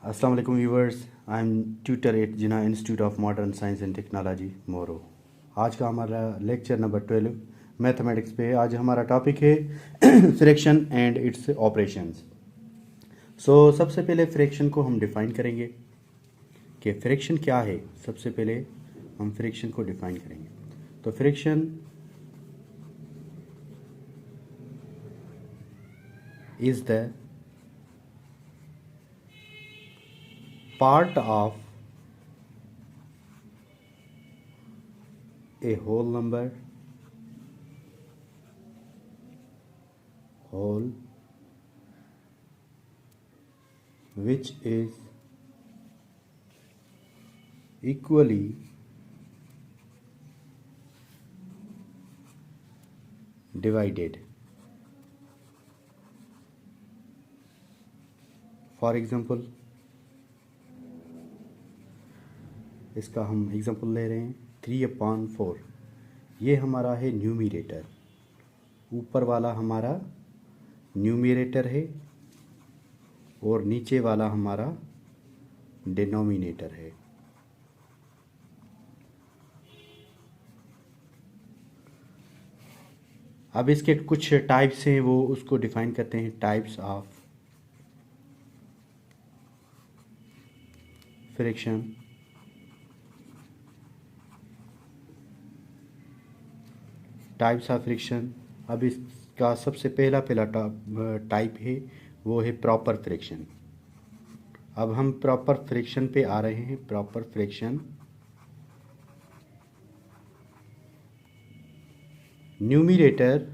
अस्सलाम वालेकुम viewers. I am tutor at Jinnah institute of modern science and technology Moro. आज का हमारा लेक्चर नंबर 12 मैथमेटिक्स पे। आज हमारा टॉपिक है फ्रैक्शन एंड इट्स ऑपरेशंस। सबसे पहले फ्रैक्शन को हम डिफ़ाइन करेंगे कि फ्रैक्शन क्या है। सबसे पहले हम फ्रैक्शन को डिफ़ाइन करेंगे। तो fraction is the part of a whole number which is equally divided. For example, इसका हम एग्जांपल ले रहे हैं 3/4। ये हमारा है न्यूमरेटर, ऊपर वाला हमारा न्यूमरेटर है और नीचे वाला हमारा डिनोमिनेटर है। अब इसके कुछ टाइप्स हैं, वो उसको डिफाइन करते हैं। Types of fraction. Types of fraction. अब इसका सबसे पहला टाइप है, वो है प्रॉपर फ्रैक्शन। अब हम प्रॉपर फ्रैक्शन पे आ रहे हैं। Proper fraction numerator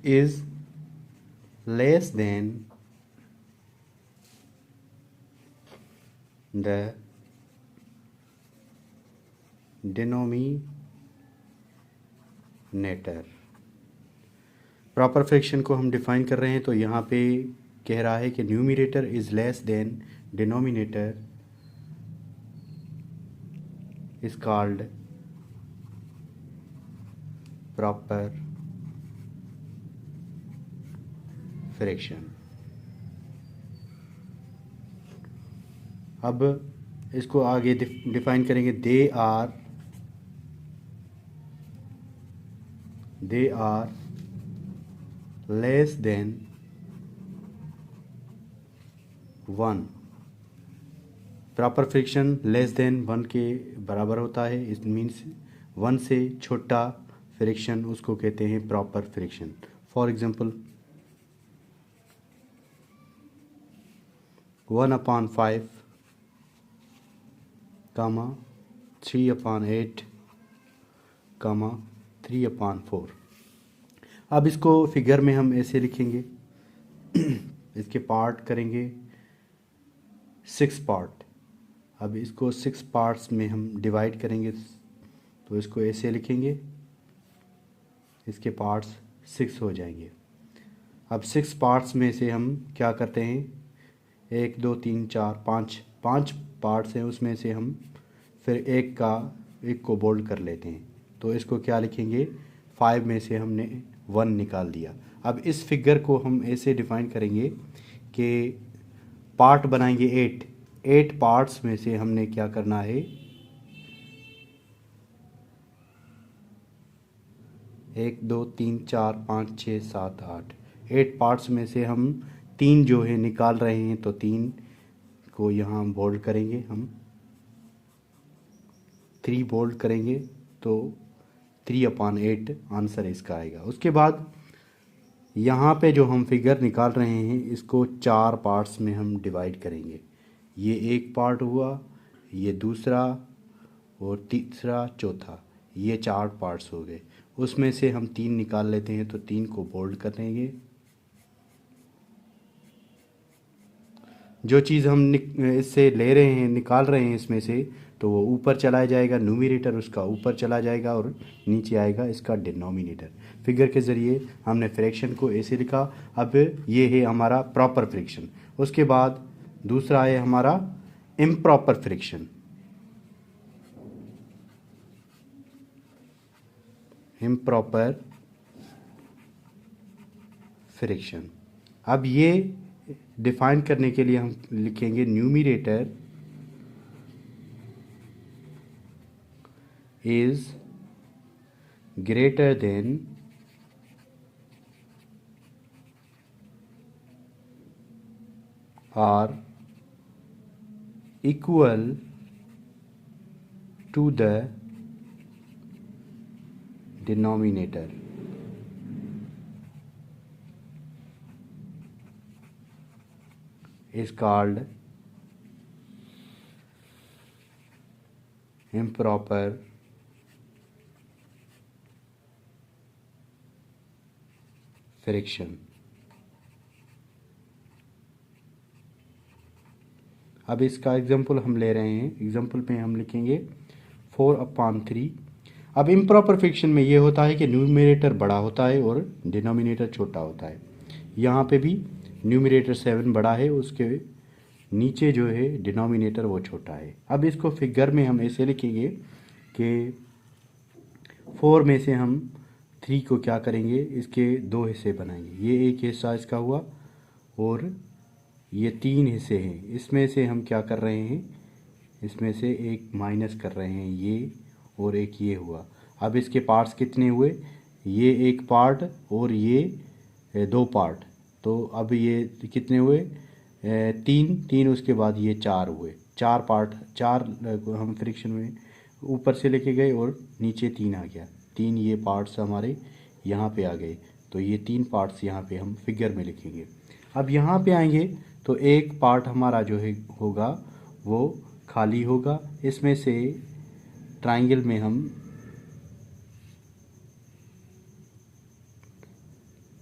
is less than the denominator। Proper fraction को हम डिफाइन कर रहे हैं, तो यहाँ पे कह रहा है कि numerator is less than denominator is called proper fraction. अब इसको आगे डिफाइन करेंगे। They are less than 1। Proper fraction less than 1 के बराबर होता है। इट मीन्स 1 से छोटा फ्रैक्शन उसको कहते हैं प्रॉपर फ्रैक्शन। For example 1/5, 3/8, 3/4। अब इसको फिगर में हम ऐसे लिखेंगे। इसके पार्ट करेंगे 6 पार्ट। अब इसको 6 पार्ट्स में हम डिवाइड करेंगे, तो इसको ऐसे लिखेंगे। इसके पार्ट्स 6 हो जाएंगे। अब 6 पार्ट्स में से हम क्या करते हैं, 1 2 3 4 5 पार्ट्स हैं, उसमें से हम फिर एक को बोल्ड कर लेते हैं। तो इसको क्या लिखेंगे, 5 में से हमने 1 निकाल दिया। अब इस फिगर को हम ऐसे डिफाइन करेंगे कि पार्ट बनाएंगे 8 पार्ट्स में से हमने क्या करना है, 1 2 3 4 5 6 7 8 पार्ट्स में से हम 3 जो है निकाल रहे हैं। तो 3 को यहाँ बोल्ड करेंगे, हम 3 बोल्ड करेंगे, तो 3/8 आंसर इसका आएगा। उसके बाद यहाँ पे जो हम फिगर निकाल रहे हैं, इसको 4 पार्ट्स में हम डिवाइड करेंगे। ये एक पार्ट हुआ, ये दूसरा और तीसरा चौथा, ये 4 पार्ट्स हो गए। उसमें से हम 3 निकाल लेते हैं, तो 3 को बोल्ड करेंगे। जो चीज़ हम इससे ले रहे हैं, निकाल रहे हैं इसमें से, तो वो ऊपर चला जाएगा, न्यूमरेटर उसका ऊपर चला जाएगा और नीचे आएगा इसका डिनोमिनेटर। फिगर के ज़रिए हमने फ्रैक्शन को ऐसे लिखा। अब ये है हमारा प्रॉपर फ्रैक्शन। उसके बाद दूसरा है हमारा इम्प्रॉपर फ्रैक्शन। improper friction. अब ये डिफाइन करने के लिए हम लिखेंगे numerator is greater than or equal to the denominator. Is called improper friction। अब इसका एग्जाम्पल हम ले रहे हैं। एग्जाम्पल पे हम लिखेंगे 4/3। अब इम्प्रॉपर फ्रिक्शन में ये होता है कि न्यूमरेटर बड़ा होता है और डिनोमिनेटर छोटा होता है। यहाँ पे भी न्यूमरेटर 7 बड़ा है, उसके नीचे जो है डिनोमिनेटर वो छोटा है। अब इसको फिगर में हम ऐसे लिखेंगे कि 4 में से हम 3 को क्या करेंगे, इसके 2 हिस्से बनाएंगे। ये एक हिस्सा इसका हुआ और ये 3 हिस्से हैं। इसमें से हम क्या कर रहे हैं, इसमें से एक माइनस कर रहे हैं, ये और एक ये हुआ। अब इसके पार्ट्स कितने हुए, ये एक पार्ट और ये 2 पार्ट। तो अब ये कितने हुए, 3 उसके बाद ये 4 हुए। 4 पार्ट, 4 हम फ्रिक्शन में ऊपर से लेके गए और नीचे 3 आ गया। 3 ये पार्ट्स हमारे यहाँ पे आ गए। तो ये 3 पार्ट्स यहाँ पे हम फिगर में लिखेंगे। अब यहाँ पे आएंगे तो एक पार्ट हमारा जो है होगा वो खाली होगा। इसमें से ट्रायंगल में हम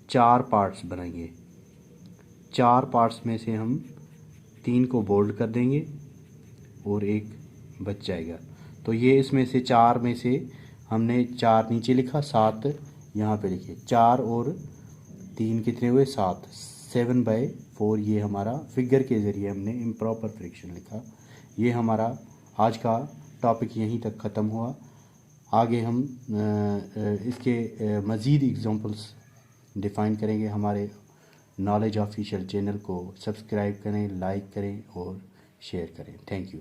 4 पार्ट्स बनाएंगे। 4 पार्ट्स में से हम 3 को बोल्ड कर देंगे और एक बच जाएगा। तो ये इसमें से 4 में से हमने 4 नीचे लिखा, 7 यहाँ पे लिखे। 4 और 3 कितने हुए, 7। 7/4 ये हमारा फिगर के ज़रिए हमने इम्प्रॉपर फ्रिक्शन लिखा। ये हमारा आज का टॉपिक यहीं तक ख़त्म हुआ। आगे हम इसके मज़ीद एग्जांपल्स डिफ़ाइन करेंगे। हमारे नॉलेज ऑफिशियल चैनल को सब्सक्राइब करें, लाइक करें और शेयर करें। Thank you.